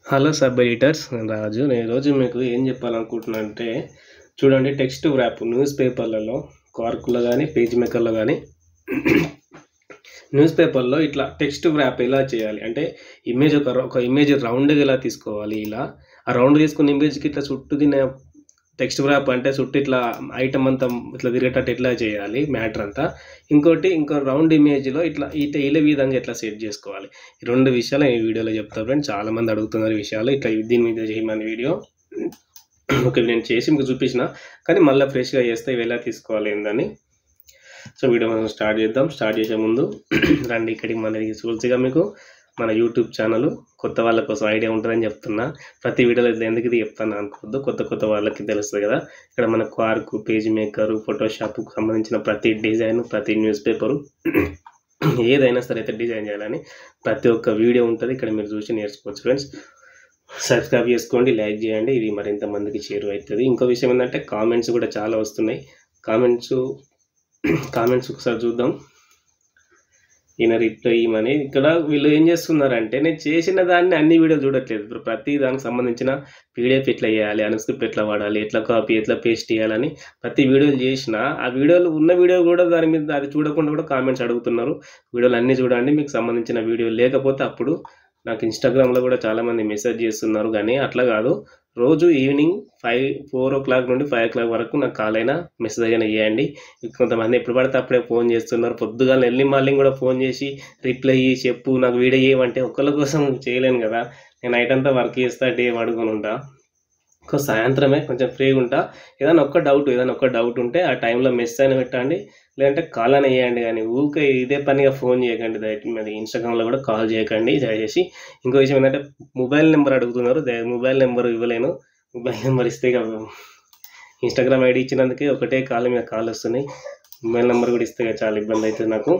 Hello sub editors, నేను రాజు. నేను ఈరోజు మీకు ఏం చెప్పాలనుకుంటున్నా అంటే, చూడండి, టెక్స్ట్ వ్రాప్ న్యూస్ పేపర్లలో, కార్కుల్లో కానీ పేజ్ మేకర్లో కానీ న్యూస్ పేపర్లో ఇట్లా టెక్స్ట్ వ్రాప్ ఎలా చేయాలి అంటే, ఇమేజ్ ఒక ఇమేజ్ రౌండ్గా ఎలా తీసుకోవాలి. ఇలా ఆ రౌండ్ తీసుకున్న ఇమేజ్కి ఇట్లా చుట్టూ తినే టెక్స్ట్ వ్రాప్ అంటే చుట్టూ ఇట్లా ఐటమ్ అంతా ఇట్లా తిరిగేటట్టు ఎట్లా చేయాలి మ్యాటర్ అంతా. ఇంకో రౌండ్ ఇమేజ్లో ఇట్లా ఇలా విధంగా ఎట్లా సెట్ చేసుకోవాలి. ఈ రెండు విషయాలు ఈ వీడియోలో చెప్తాను ఫ్రెండ్స్. చాలామంది అడుగుతున్నారు ఈ విషయాలు, ఇట్లా దీని మీద చేయమని వీడియో. ఓకే, నేను చేసి మీకు చూపించిన, కానీ మళ్ళీ ఫ్రెష్గా చేస్తే ఇవి ఎలా తీసుకోవాలి ఏందని. సో వీడియో మనం స్టార్ట్ చేద్దాం. స్టార్ట్ చేసే ముందు రండి ఇక్కడికి. మనకి చూల్సిగా మీకు మన యూట్యూబ్ ఛానల్ కొత్త వాళ్ళ కోసం ఐడియా ఉంటుందని చెప్తున్నా. ప్రతి వీడియోలో ఎందుకు ఇది చెప్తాను అనుకోవద్దు, కొత్త వాళ్ళకి తెలుస్తుంది కదా. ఇక్కడ మన క్వార్క్, పేజ్ మేకర్, ఫోటోషాప్కు సంబంధించిన ప్రతి డిజైన్, ప్రతి న్యూస్ పేపరు ఏదైనా సరే అయితే డిజైన్ చేయాలని ప్రతి ఒక్క వీడియో ఉంటుంది. ఇక్కడ మీరు చూసి నేర్చుకోవచ్చు ఫ్రెండ్స్. సబ్స్క్రైబ్ చేసుకోండి, లైక్ చేయండి, ఇది మరింత మందికి చేరువవుతుంది. ఇంకో విషయం ఏంటంటే, కామెంట్స్ కూడా చాలా వస్తున్నాయి. కామెంట్స్ ఒకసారి చూద్దాం. ఈయన రిప్లై ఇవ్వమని. ఇక్కడ వీళ్ళు ఏం చేస్తున్నారంటే, నేను చేసిన దాన్ని అన్ని వీడియోలు చూడట్లేదు. ప్రతి దానికి సంబంధించిన పీడిఎఫ్ ఎట్లా చేయాలి, అన్స్క్రిప్ట్ ఎట్లా వాడాలి, ఎట్లా కాపీ, ఎట్లా పేస్ట్ చేయాలని ప్రతి వీడియోలు చేసిన, ఆ వీడియోలు ఉన్న వీడియో కూడా దాని మీద అది చూడకుండా కూడా కామెంట్స్ అడుగుతున్నారు. వీడియోలు అన్నీ చూడండి, మీకు సంబంధించిన వీడియో లేకపోతే అప్పుడు నాకు ఇన్స్టాగ్రామ్లో కూడా చాలామంది మెసేజ్ చేస్తున్నారు. కానీ అట్లా కాదు, రోజు ఈవినింగ్ 4 o'clock నుండి 5 o'clock వరకు నాకు కాల్ అయినా మెసేజ్ అయినా చేయండి. కొంతమంది ఎప్పుడు పడితే అప్పుడే ఫోన్ చేస్తున్నారు. పొద్దుగా ఎర్లీ మార్నింగ్ కూడా ఫోన్ చేసి రిప్లై చెప్పు, నాకు వీడియో చేయమంటే ఒక్కళ్ళ కోసం చేయలేను కదా. నేను నైట్ అంతా వర్క్ చేస్తా, డే పడుకొని ఉంటా. సాయంత్రమే కొంచెం ఫ్రీగా ఉంటా. ఏదైనా ఒక్క డౌట్ ఉంటే ఆ టైంలో మెసేజ్ అయినా పెట్టండి, లేదంటే కాల్ అయినా చేయండి. కానీ ఊరికే ఇదే పనిగా ఫోన్ చేయకండి. మరి ఇన్స్టాగ్రామ్లో కూడా కాల్ చేయకండి దయచేసి. ఇంకో విషయం ఏంటంటే, మొబైల్ నెంబర్ అడుగుతున్నారు. మొబైల్ నెంబర్ ఇవ్వలేను. మొబైల్ నెంబర్ ఇస్తే ఇన్స్టాగ్రామ్ ఐడి ఇచ్చినందుకే ఒకటే కాల్ మీద కాల్ వస్తున్నాయి. మొబైల్ నెంబర్ కూడా ఇస్తే చాలా ఇబ్బంది అవుతుంది నాకు.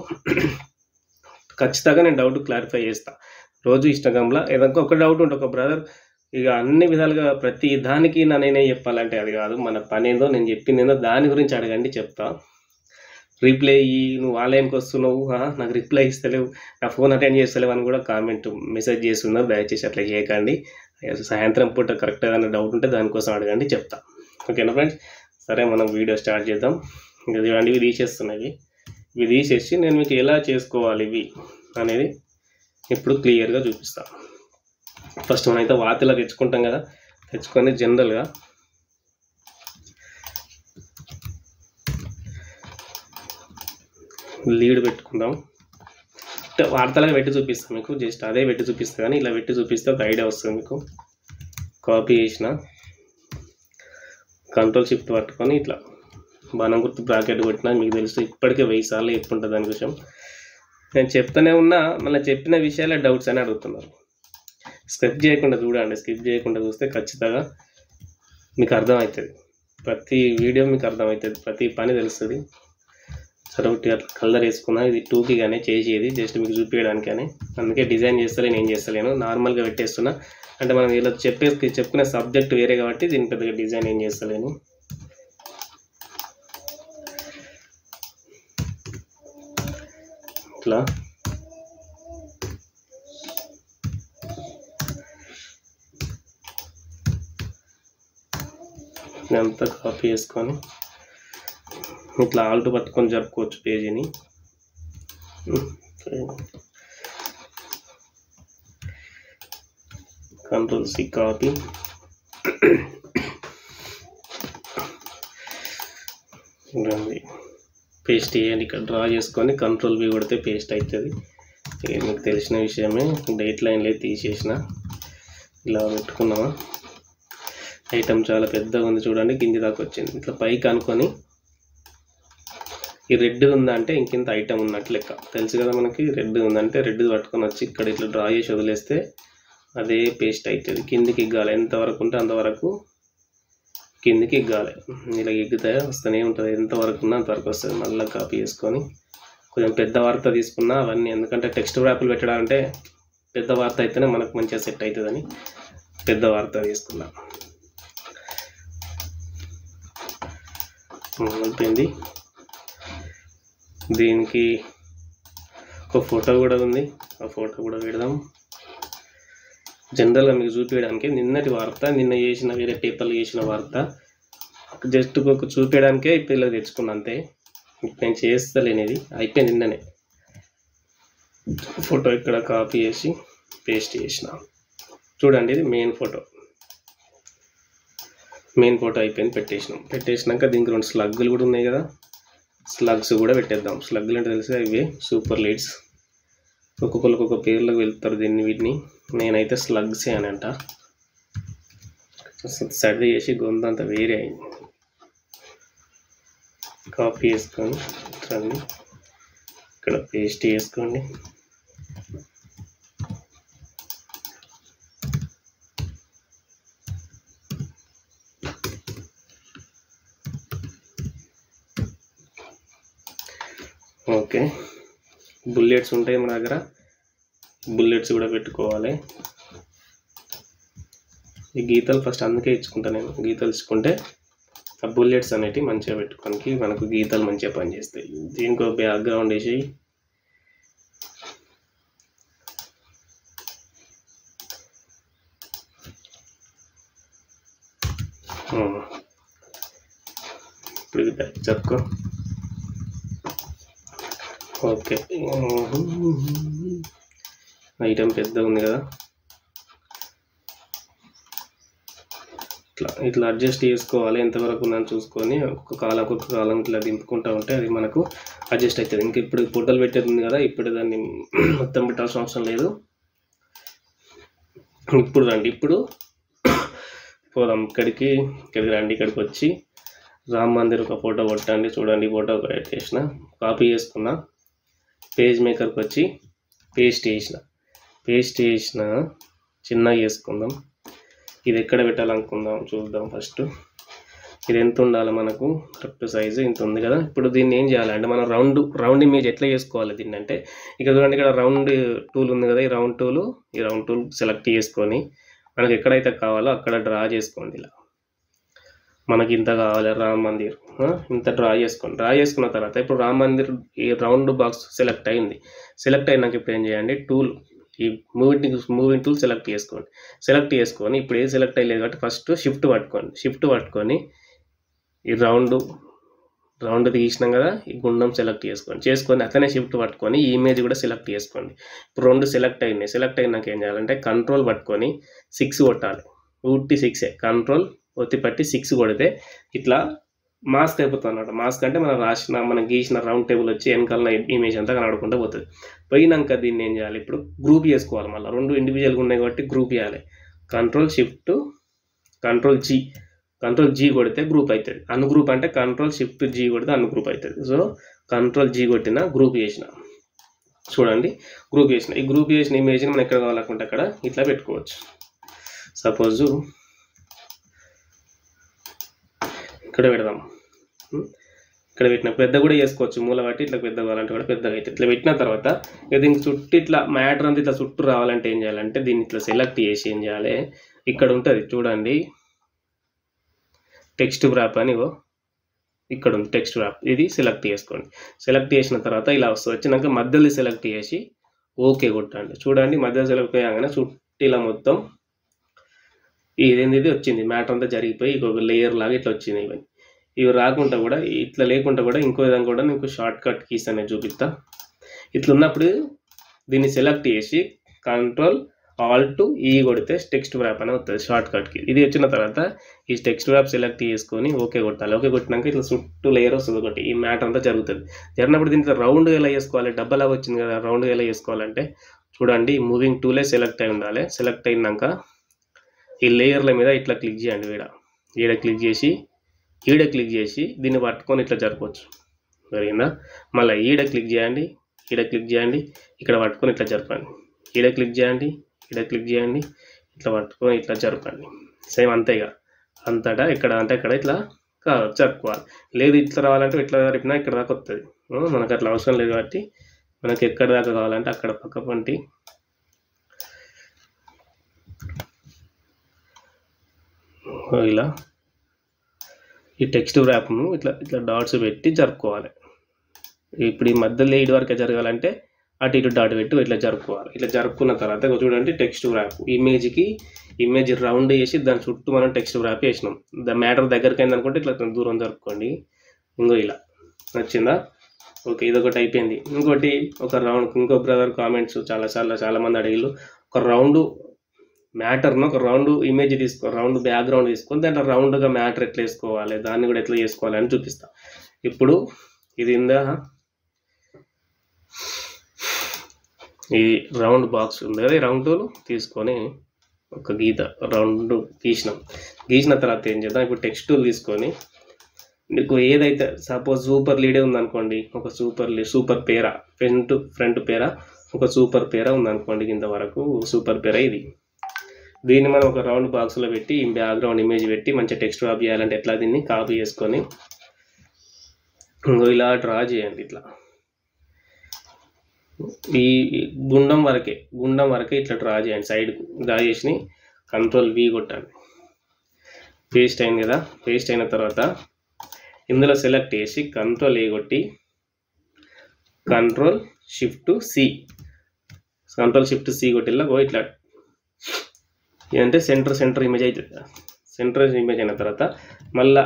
ఖచ్చితంగా నేను డౌట్ క్లారిఫై చేస్తాను రోజు ఇన్స్టాగ్రామ్లో. ఏదైనా ఒక డౌట్ ఉంటే ఒక బ్రదర్ ఇక అన్ని విధాలుగా ప్రతి దానికి నేనే చెప్పాలంటే అది కాదు. మన పని ఏందో, నేను చెప్పింది ఏందో దాని గురించి అడగండి, చెప్తా. రిప్లై నువ్వు ఆన్లైన్కి వస్తున్నావు, నాకు రిప్లై ఇస్తలేవు, నా ఫోన్ అటెండ్ చేస్తలేవు అని కూడా మెసేజ్ చేస్తున్నారు. దయచేసి అట్లా చేయకండి. సాయంత్రం పూట కరెక్ట్గా ఏదైనా డౌట్ ఉంటే దానికోసం అడగండి, చెప్తా. ఓకేనా ఫ్రెండ్స్? సరే, మనం వీడియో స్టార్ట్ చేద్దాం. ఇంకా చూడండి, ఇవి తీసేస్తున్నాయి. ఇవి తీసేసి నేను మీకు ఎలా చేసుకోవాలి ఇవి అనేది ఇప్పుడు క్లియర్గా చూపిస్తాను. ఫస్ట్ మనం అయితే వాతిలా తెచ్చుకుంటాం కదా, తెచ్చుకొని జనరల్గా లీడ్ పెట్టుకుందాం. వార్తలాగా పెట్టి చూపిస్తాను మీకు, జస్ట్ అదే పెట్టి చూపిస్తాను. కానీ ఇలా పెట్టి చూపిస్తే ఒక ఐడియా వస్తుంది మీకు. కాపీ చేసిన, కంట్రోల్ షిఫ్ట్ పట్టుకొని ఇట్లా బాణం గుర్తు బ్రాకెట్ కొట్టినా మీకు తెలుసు. ఇప్పటికే 1000 సార్లు చెప్పుంటుంది దాని విషయం. నేను చెప్తూనే ఉన్నా, మళ్ళీ చెప్పిన విషయాలే డౌట్స్ అని అడుగుతున్నారు. స్కిప్ చేయకుండా చూడండి. స్కిప్ చేయకుండా చూస్తే ఖచ్చితంగా మీకు అర్థమవుతుంది. ప్రతి వీడియో మీకు అర్థమవుతుంది, ప్రతి పని తెలుస్తుంది. సరే, ఒకటి అట్లా కలర్ వేసుకున్నా. ఇది 2కి కానీ చేసేది జస్ట్ మీకు చూపించడానికి అని, అందుకే డిజైన్ చేస్తలేను, ఏం చేస్తలేను, నార్మల్గా పెట్టేస్తున్నా. అంటే మనం ఇలా చెప్పుకునే సబ్జెక్ట్ వేరే కాబట్టి దీని పెద్దగా డిజైన్ ఏం చేస్తలేను. ఇట్లా ఇదంతా కాపీ చేసుకొని ఇట్లా ఆల్ట్ పట్టుకొని జరుపుకోవచ్చు పేజీని. కంట్రోల్ సి కాపీ, పేస్ట్ చేయండి. ఇక్కడ డ్రా చేసుకొని కంట్రోల్ వి కొడితే పేస్ట్ అవుతుంది. మీకు తెలిసిన విషయమే. డేట్ లైన్లో తీసేసిన, ఇలా పెట్టుకున్నామా. ఐటమ్ చాలా పెద్దగా ఉంది చూడండి, కింది దాకా వచ్చింది. ఇట్లా పైకి అనుకొని ఈ రెడ్ ఉందంటే ఇంకింత ఐటమ్ ఉన్నట్టు లెక్క, తెలుసు కదా మనకి. రెడ్ ఉందంటే రెడ్ పట్టుకొని వచ్చి ఇక్కడ ఇట్లా డ్రా చేసి వదిలేస్తే అదే పేస్ట్ అవుతుంది. కిందికి ఎగ్గాలి, ఎంతవరకు ఉంటే అంతవరకు కిందికి ఎగ్గాలి. ఇలా ఎగ్గితే వస్తూనే ఉంటుంది, ఎంతవరకు ఉన్నా అంతవరకు వస్తుంది. మళ్ళీ కాపీ చేసుకొని కొంచెం పెద్ద వార్త తీసుకున్నా అవన్నీ, ఎందుకంటే టెక్స్ట్ వ్రాపులు పెట్టడాలంటే పెద్ద వార్త అయితేనే మనకు మంచిగా సెట్ అవుతుందని పెద్ద వార్త తీసుకున్నా. అయిపోయింది. దీనికి ఒక ఫోటో కూడా ఉంది, ఆ ఫోటో కూడా పెడదాం. జనరల్గా మీకు చూపించడానికి నిన్నటి వార్త, నిన్న చేసిన వేరే పేపర్లు చేసిన వార్త జస్ట్ ఒక చూపించడానికే ఇప్పుడు ఇలా తెచ్చుకున్నా అంతే. నేను చేస్తలేనిది అయిపోయింది నిన్ననే. ఫోటో ఇక్కడ కాపీ చేసి పేస్ట్ చేసిన. చూడండి ఇది మెయిన్ ఫోటో అయిపోయింది. పెట్టేసినాక దీనికి 2 స్లగ్గులు కూడా ఉన్నాయి కదా, స్లగ్స్ కూడా పెట్టేద్దాం. స్లగ్గులు అంటే తెలిసి ఇవే సూపర్ లైట్స్. ఒక్కొక్కరికి ఒక పేర్లకు వెళ్తారు వీటిని. నేనైతే స్లగ్సే అని అంట. సర్ది చేసి గొంతంతా వేరే అయింది. కాపీ చేసుకొని ఇక్కడ పేస్ట్ చేసుకోండి. ఓకే, బుల్లెట్స్ ఉంటాయి మన దగ్గర, బుల్లెట్స్ కూడా పెట్టుకోవాలి. ఈ గీతలు ఫస్ట్ అందుకే ఇచ్చుకుంటా నేను. గీతలు ఇచ్చుకుంటే ఆ బుల్లెట్స్ అనేటివి మంచిగా పెట్టుకోనికి మనకు గీతలు మంచిగా పనిచేస్తాయి. దీనికి ఒక బ్యాక్గ్రౌండ్ వేసి ఇప్పుడు ఇది చెప్పుకో. ఓకే, ఐటమ్ పెద్దగా ఉంది కదా, ఇట్లా అడ్జస్ట్ చేసుకోవాలి. ఎంతవరకు ఉందని చూసుకొని ఒక్కొక్క కాలం ఇట్లా దింపుకుంటూ ఉంటే అది మనకు అడ్జస్ట్ అవుతుంది. ఇంకా ఇప్పుడు ఫోటోలు పెట్టేది ఉంది కదా, ఇప్పుడు దాన్ని మొత్తం పెట్టాల్సిన అవసరం లేదు. ఇప్పుడు రండి, ఇప్పుడు పోదాం. ఇక్కడికి రండి. ఇక్కడికి వచ్చి రామ్ మందిర్ ఒక ఫోటో కొట్టండి. చూడండి ఫోటో క్రియేట్ చేసిన, కాపీ చేసుకున్నా. పేజ్ మేకర్కి వచ్చి పేస్ట్ చేసిన చిన్నగా చేసుకుందాం. ఇది ఎక్కడ పెట్టాలనుకుందాం చూద్దాం. ఫస్ట్ ఇది ఎంత ఉండాలి మనకు, కరెక్ట్ సైజు ఇంత ఉంది కదా. ఇప్పుడు దీన్ని ఏం చేయాలంటే మనం రౌండ్ ఇమేజ్ ఎట్లా చేసుకోవాలి దీన్ని అంటే, ఇక్కడ చూడండి ఇక్కడ రౌండ్ టూల్ ఉంది కదా, ఈ రౌండ్ టూల్ సెలెక్ట్ చేసుకొని మనకి ఎక్కడైతే కావాలో అక్కడ డ్రా చేసుకోండి. ఇలా మనకి ఇంత కావాలి రామ్ మందిర్, ఇంత డ్రా చేసుకోండి. డ్రా చేసుకున్న తర్వాత ఇప్పుడు రామ్ మందిర్ ఈ రౌండ్ బాక్స్ సెలెక్ట్ అయింది. సెలెక్ట్ అయినాక ఇప్పుడు ఏం చేయండి, ఈ మూవింగ్ టూల్ సెలెక్ట్ చేసుకొని ఇప్పుడు ఏది సెలెక్ట్ అయ్యలేదు కాబట్టి ఫస్ట్ షిఫ్ట్ పట్టుకొని ఈ రౌండ్ తీసినాం కదా, ఈ గుండం సెలెక్ట్ చేసుకొని అట్లనే షిఫ్ట్ పట్టుకొని ఈ ఇమేజ్ కూడా సెలెక్ట్ చేసుకోండి. ఇప్పుడు 2 సెలెక్ట్ అయినాక ఏం చేయాలంటే కంట్రోల్ పట్టుకొని 6 కొట్టాలి. 6 కంట్రోల్ ఒత్తి పట్టి 6 కొడితే ఇట్లా మాస్క్ అయిపోతుంది అన్నమాట. మాస్క్ అంటే మనం గీసిన రౌండ్ టేబుల్ వచ్చి వెనకాల ఇమేజ్ అంతా కనబడుకుంటూ పోతుంది. పోయినాక దీన్ని ఏం చేయాలి, ఇప్పుడు గ్రూప్ చేసుకోవాలి. మళ్ళీ 2 ఇండివిజువల్గా ఉన్నాయి కాబట్టి గ్రూప్ చేయాలి. కంట్రోల్ జీ కొడితే గ్రూప్ అవుతుంది. అన్గ్రూప్ అంటే Ctrl+Shift+G కొడితే అన్గ్రూప్ అవుతుంది. సో Ctrl+G కొట్టిన గ్రూప్ చేసిన. చూడండి గ్రూప్ చేసిన. ఈ గ్రూప్ చేసిన ఇమేజ్ని మనం ఎక్కడ కావాలనుకుంటే అక్కడ ఇట్లా పెట్టుకోవచ్చు. సపోజ్ ఇక్కడ పెడదాం. ఇక్కడ పెట్టిన పెద్ద కూడా చేసుకోవచ్చు, మూల బట్టి ఇట్లా పెద్ద కావాలంటే కూడా పెద్దగా అయితే. ఇట్లా పెట్టిన తర్వాత దీనికి చుట్టూ ఇట్లా మ్యాటర్ అంతా ఇట్లా చుట్టూ రావాలంటే ఏం చేయాలంటే దీన్ని ఇట్లా సెలెక్ట్ చేసి ఏం చేయాలి, ఇక్కడ ఉంటుంది చూడండి టెక్స్ట్ వ్రాప్ అని, ఇక్కడ ఉంది టెక్స్ట్ వ్రాప్. ఇది సెలెక్ట్ చేసుకోండి. సెలెక్ట్ చేసిన తర్వాత ఇలా వస్తుంది. వచ్చినాక మధ్యలో సెలెక్ట్ చేసి ఓకే కొట్టండి. చూడండి మధ్యలో సెలెక్ట్ అయ్యాగానే చుట్టూ ఇలా మొత్తం ఇది వచ్చింది. మ్యాటర్ అంతా జరిగిపోయి ఒక లేయర్ లాగా ఇట్లా వచ్చింది. ఇవి రాకుండా కూడా ఇట్లా లేకుండా కూడా ఇంకో విధంగా కూడా నీకు షార్ట్ కట్ కీస్ అనేది చూపిస్తా. ఇట్లా ఉన్నప్పుడు దీన్ని సెలెక్ట్ చేసి Ctrl+Alt+E కొడితే టెక్స్ట్ వ్రాప్ అని వస్తుంది షార్ట్ కట్ కీ. ఇది వచ్చిన తర్వాత ఈ టెక్స్ట్ వ్రాప్ సెలెక్ట్ చేసుకొని ఓకే కొట్టాలి. ఓకే కొట్టినాక ఇట్లా చుట్టూ లేయర్ వస్తుంది ఒకటి. ఈ మ్యాటర్ అంతా జరుగుతుంది. జరిగినప్పుడు దీంట్లో రౌండ్గా ఎలా చేసుకోవాలి, డబ్బలాగా వచ్చింది కదా, రౌండ్గా ఎలా చేసుకోవాలంటే చూడండి మూవింగ్ టూలే సెలెక్ట్ అయి ఉండాలి. సెలెక్ట్ అయినాక ఈ లేయర్ల మీద ఇట్లా క్లిక్ చేయండి. ఈడ క్లిక్ చేసి దీన్ని పట్టుకొని ఇట్లా జరపవచ్చు. జరిగిందా? మళ్ళీ ఈడ క్లిక్ చేయండి, ఇక్కడ పట్టుకొని ఇట్లా జరపండి. ఈడ క్లిక్ చేయండి, ఇట్లా పట్టుకొని ఇట్లా జరపండి. సేమ్ అంతేగా, అంతటా ఎక్కడ అంటే అక్కడ ఇట్లా జరుపుకోవాలి. లేదు ఇట్లా రావాలంటే ఇట్లా జరిపినా ఇక్కడ దాకా వస్తుంది. మనకు అట్లా అవసరం లేదు కాబట్టి మనకి ఎక్కడ దాకా కావాలంటే అక్కడ పక్క పంటి ఇలా ఈ టెక్స్ట్ వ్రాప్ను ఇట్లా డాట్స్ పెట్టి జరుపుకోవాలి. ఇప్పుడు ఈ మధ్యలో 8 వరకే జరగాలంటే అటు ఇటు డాట్ పెట్టి ఇట్లా జరుపుకోవాలి. ఇట్లా జరుపుకున్న తర్వాత చూడండి టెక్స్ట్ ర్యాప్ ఇమేజ్ రౌండ్ చేసి దాని చుట్టూ మనం టెక్స్ట్ ర్యాప్ వేసినాం. మ్యాటర్ దగ్గరికి అయింది అనుకుంటే ఇట్లా దూరం జరుపుకోండి. ఇలా నచ్చిందా? ఓకే, ఇదొకటి అయిపోయింది. ఇంకోటి ఒక రౌండ్, ఇంకో బ్రదర్ కామెంట్స్ చాలా మంది అడిగిళ్ళు, ఒక రౌండ్ మ్యాటర్ను ఒక రౌండ్ ఇమేజ్ రౌండ్ బ్యాక్గ్రౌండ్ తీసుకొని దాంట్లో రౌండ్గా మ్యాటర్ ఎట్లా వేసుకోవాలి, దాన్ని కూడా ఎట్లా చేసుకోవాలి అని చూపిస్తా. ఇప్పుడు ఇది ఈ రౌండ్ బాక్స్ ఉంది కదా, ఈ రౌండ్ తీసుకొని ఒక రౌండ్ గీసిన తర్వాత ఏం చేద్దాం, ఇప్పుడు టెక్స్ట్ టూల్ తీసుకొని మీకు ఏదైతే సపోజ్ సూపర్ లీడే ఉందనుకోండి, ఒక సూపర్ పేరా ఫ్రంట్ పేరా ఒక సూపర్ పేరా ఉందనుకోండి, ఇంతవరకు సూపర్ పేరా ఇది. దీన్ని మనం ఒక రౌండ్ బాక్స్లో పెట్టి బ్యాక్గ్రౌండ్ ఇమేజ్ పెట్టి మంచిగా టెక్స్ట్ డ్రాప్ చేయాలంటే ఎట్లా దీన్ని కాపీ చేసుకొని ఇలా డ్రా చేయండి. ఇట్లా ఈ గుండం వరకే ఇట్లా డ్రా చేయండి. సైడ్కు డ్రా చేసి Ctrl V కొట్టండి. పేస్ట్ అయింది కదా. పేస్ట్ అయిన తర్వాత ఇందులో సెలెక్ట్ చేసి Ctrl A కొట్టి Ctrl Shift C కొట్టిలా ఇట్లా ఏంటంటే సెంటర్ ఇమేజ్ అవుతుంది. సెంటర్ ఇమేజ్ అయిన తర్వాత మళ్ళీ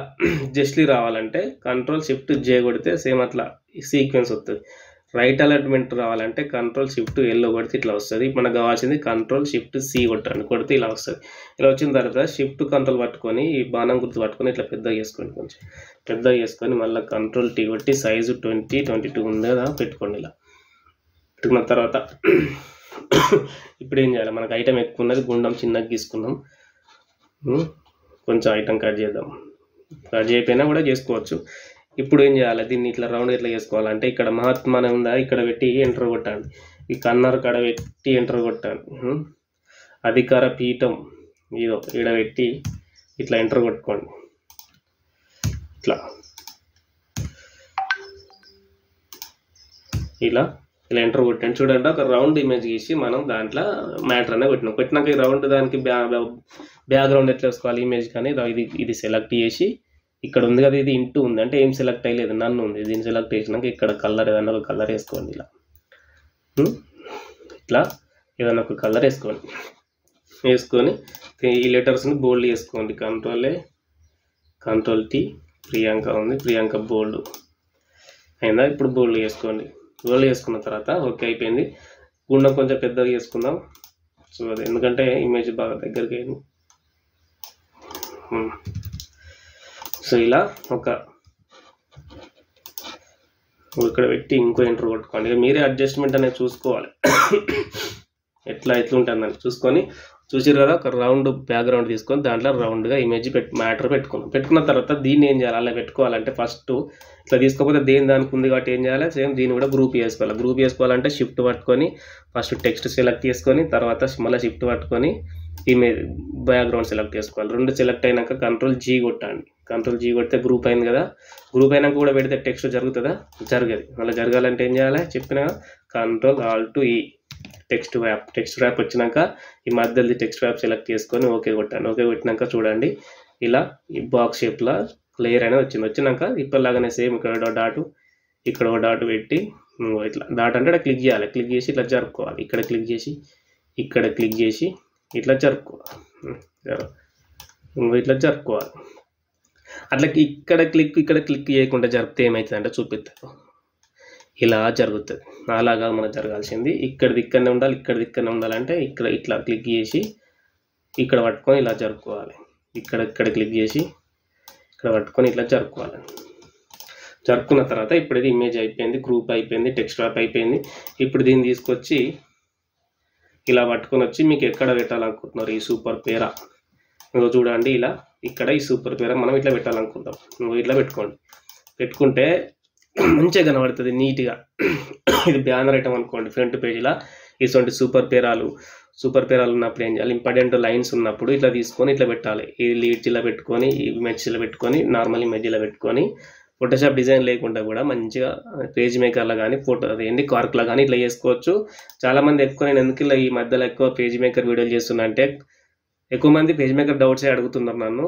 జస్ట్లీ రావాలంటే Ctrl Shift J కొడితే సేమ్ అట్లా సీక్వెన్స్ వస్తుంది. రైట్ అలైన్మెంట్ రావాలంటే Ctrl Shift L కొడితే ఇట్లా వస్తుంది. మనకు కావాల్సింది Ctrl Shift C కొడితే ఇలా వస్తుంది. ఇలా వచ్చిన తర్వాత షిఫ్ట్ కంట్రోల్ పట్టుకొని ఈ బాణం గుర్తు పట్టుకొని ఇట్లా పెద్దగా చేసుకోండి. కొంచెం పెద్దగా చేసుకొని మళ్ళీ Ctrl T కొట్టి సైజు 2022 ఉంది కదా పెట్టుకోండి. ఇలా పెట్టుకున్న తర్వాత ఇప్పుడు ఏం చేయాలి, మనకు ఐటమ్ ఎక్కువ ఉన్నది, గుండం చిన్నగా గీసుకున్నాం. కొంచెం ఐటమ్ కట్ చేద్దాం. కట్ చేయకపోయినా కూడా చేసుకోవచ్చు. ఇప్పుడు ఏం చేయాలి, దీన్ని ఇట్లా రౌండ్ ఎట్లా చేసుకోవాలంటే ఇక్కడ మహాత్మా ఉందా, ఇక్కడ పెట్టి ఎంటర్ కొట్టండి. ఈ కన్నర్ కాడ పెట్టి ఎంటర్ కొట్టండి. అధికార పీఠం ఈడ పెట్టి ఇట్లా ఎంటర్ కొట్టుకోండి. ఇలా ఎంటర్ కొట్టండి. చూడండి ఒక రౌండ్ ఇమేజ్ గీసి మనం దాంట్లో మ్యాటర్ అనేది పెట్టినాక ఈ రౌండ్ దానికి బ్యాక్గ్రౌండ్ ఎట్లా వేసుకోవాలి ఇమేజ్ కానీ ఇది సెలెక్ట్ చేసి ఇక్కడ ఉంది కదా, ఇది ఇంటూ ఉంది అంటే ఏం సెలెక్ట్ అయ్యలేదు, నన్ను ఉంది. దీన్ని సెలెక్ట్ చేసినాక ఇక్కడ కలర్ ఏదైనా ఒక కలర్ వేసుకోండి. ఇట్లా ఏదైనా ఒక కలర్ వేసుకొని ఈ లెటర్స్ని బోల్డ్ చేసుకోండి. Ctrl A Ctrl T Priyanka ఉంది, ప్రియాంక బోల్డ్ అయినా ఇప్పుడు బోల్డ్ చేసుకోండి. బోల్డ్ చేసుకున్న తర్వాత ఓకే అయిపోయింది. గుండం కొంచెం పెద్దగా చేసుకుందాం. సో అది ఎందుకంటే ఇమేజ్ బాగా దగ్గరికి అయింది. సో ఇలా ఇక్కడ పెట్టి ఇంకో ఎంటర్ కొట్టుకోండి. మీరే అడ్జస్ట్మెంట్ అనేది చూసుకోవాలి, ఎట్లుంటుందని చూసిరు కదా. ఒక రౌండ్ బ్యాక్గ్రౌండ్ తీసుకొని దాంట్లో రౌండ్గా ఇమేజ్ మ్యాటర్ పెట్టుకున్న తర్వాత దీన్ని ఏం చేయాలి, అలా పెట్టుకోవాలంటే ఫస్ట్ ఇట్లా తీసుకోకపోతే దానికి ఉంది కాబట్టి ఏం చేయాలి, సేమ్ దీన్ని కూడా గ్రూప్ చేసుకోవాలంటే షిఫ్ట్ పట్టుకొని ఫస్ట్ టెక్స్ట్ సెలెక్ట్ చేసుకొని తర్వాత మళ్ళీ షిఫ్ట్ పట్టుకొని ఇమేజ్ బ్యాక్గ్రౌండ్ సెలెక్ట్ చేసుకోవాలి. రెండు సెలెక్ట్ అయినాక Ctrl G కొట్టండి. Ctrl G కొడితే గ్రూప్ అయింది కదా. గ్రూప్ అయినాక కూడా పెడితే టెక్స్ట్ జరుగుతుందా, జరగదు. అలా జరగాలంటే ఏం చేయాలి చెప్పిన Ctrl Alt E text wrap వచ్చినాక ఈ మధ్యలో టెక్స్ట్ ర్యాప్ సెలెక్ట్ చేసుకొని ఓకే కొట్టండి. ఓకే కొట్టినాక చూడండి ఇలా ఈ బాక్స్ షేప్లో లేయర్ అనేది వచ్చినాక ఇప్పటిలాగానే సేమ్ ఇక్కడ ఒక డాట్ పెట్టి ఇట్లా డాట్ అంటే ఇక్కడ క్లిక్ చేయాలి. క్లిక్ చేసి ఇట్లా జరుపుకోవాలి. ఇక్కడ క్లిక్ చేసి ఇట్లా జరుపుకోవాలి. ఇట్లా జరుపుకోవాలి. అట్లా ఇక్కడ క్లిక్ చేయకుండా జరిపితే ఏమవుతుంది అంటే చూపిస్తారు. ఇలా జరుగుతుంది. అలాగా మనకు జరగాల్సింది ఇక్కడనే ఉండాలంటే ఇక్కడ ఇట్లా క్లిక్ చేసి ఇక్కడ పట్టుకొని ఇలా జరుపుకోవాలి. ఇక్కడ క్లిక్ చేసి ఇక్కడ పట్టుకొని ఇట్లా జరుపుకోవాలి. జరుపుకున్న తర్వాత ఇప్పుడు ఇది ఇమేజ్ అయిపోయింది, గ్రూప్ అయిపోయింది, టెక్స్ట్ ర్యాప్ అయిపోయింది. ఇప్పుడు దీన్ని తీసుకొచ్చి ఇలా పట్టుకొని వచ్చి మీకు ఎక్కడ పెట్టాలనుకుంటున్నారు ఈ సూపర్ పేరా చూడండి. ఇలా ఇక్కడ ఈ సూపర్ పేరా మనం ఇట్లా పెట్టాలనుకుంటాం. ఇట్లా పెట్టుకుంటే మంచిగా కనబడుతుంది నీట్గా. ఇది బ్యానర్ ఐటమ్ అనుకోండి, ఫ్రంట్ పేజీలా ఇటువంటి సూపర్ పేరాలు ఉన్నప్పుడు ఏం చేయాలి, ఇంపార్టెంట్ లైన్స్ ఉన్నప్పుడు ఇట్లా తీసుకొని ఇట్లా పెట్టాలి. ఈ లీడ్స్ ఇలా పెట్టుకొని ఇమేజ్ ఇలా పెట్టుకొని నార్మల్ ఇమేజ్ ఇలా పెట్టుకొని ఫోటోషాప్ డిజైన్ లేకుండా కూడా మంచిగా పేజ్ మేకర్లో కానీ కార్క్లో కానీ ఇట్లా చేసుకోవచ్చు. చాలామంది నేను ఎందుకు ఇలా ఈ మధ్యలో ఎక్కువ పేజ్ మేకర్ వీడియోలు చేస్తున్నా అంటే ఎక్కువ మంది పేజ్ మేకర్ డౌట్సే అడుగుతున్నారు నన్ను.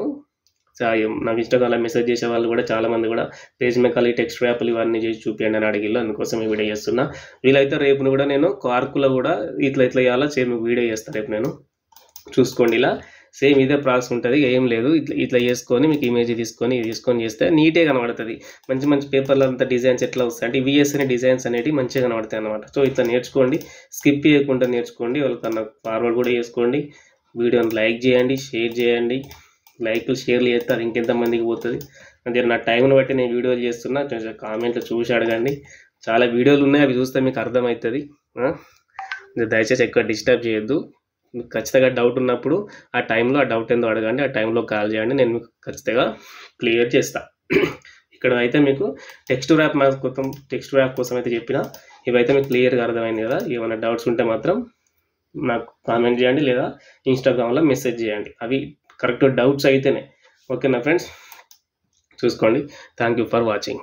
నాకు ఇన్స్టాగ్రామ్లో మెసేజ్ చేసే వాళ్ళు కూడా చాలామంది కూడా పేజ్ మేకర్ టెక్స్ట్ ర్యాప్లు ఇవన్నీ చేసి చూపించండి అని అడిగిళ్ళు. అందుకోసం ఈ వీడియో చేస్తున్నా. వీలైతే రేపు కూడా నేను కార్కులో కూడా ఇట్లా చేయాలో సేమ్ వీడియో చేస్తాను రేపు నేను. చూసుకోండి, ఇలా సేమ్ ఇదే ప్రాసెస్ ఉంటుంది, ఏం లేదు. ఇట్లా చేసుకొని మీకు ఇమేజ్ తీసుకొని చేస్తే నీట్గా కనబడుతుంది. మంచి మంచి పేపర్లో అంతా డిజైన్స్ ఎట్లా వస్తాయి అంటే విఎస్ అనే డిజైన్స్ అనేవి మంచిగా కనబడతాయి అన్నమాట. సో ఇట్లా నేర్చుకోండి, స్కిప్ చేయకుండా నేర్చుకోండి. వాళ్ళకన్నా ఫార్వర్డ్ కూడా చేసుకోండి. వీడియోని లైక్ చేయండి, షేర్ చేయండి. లైక్లు షేర్లు చేస్తే అది ఇంకెంతమందికి పోతుంది. అంటే నా టైంను బట్టి నేను వీడియోలు చేస్తున్నా, కొంచెం కామెంట్లో చూసి అడగండి. చాలా వీడియోలు ఉన్నాయి, అవి చూస్తే మీకు అర్థమవుతుంది. దయచేసి ఎక్కువ డిస్టర్బ్ చేయొద్దు. మీకు ఖచ్చితంగా డౌట్ ఉన్నప్పుడు ఆ టైంలో ఆ డౌట్ ఏందో అడగండి, ఆ టైంలో కాల్ చేయండి, నేను మీకు ఖచ్చితంగా క్లియర్ చేస్తాను. ఇక్కడ అయితే మీకు టెక్స్ట్ ర్యాప్ కోసం అయితే చెప్పిన, ఇవైతే మీకు క్లియర్గా అర్థమైంది కదా. ఏమైనా డౌట్స్ ఉంటే మాత్రం నాకు కామెంట్ చేయండి లేదా ఇన్స్టాగ్రామ్లో మెసేజ్ చేయండి. అవి కరెక్ట్ డౌట్స్ అయితేనే. ఓకేనా ఫ్రెండ్స్, చూసుకోండి. Thank you for watching.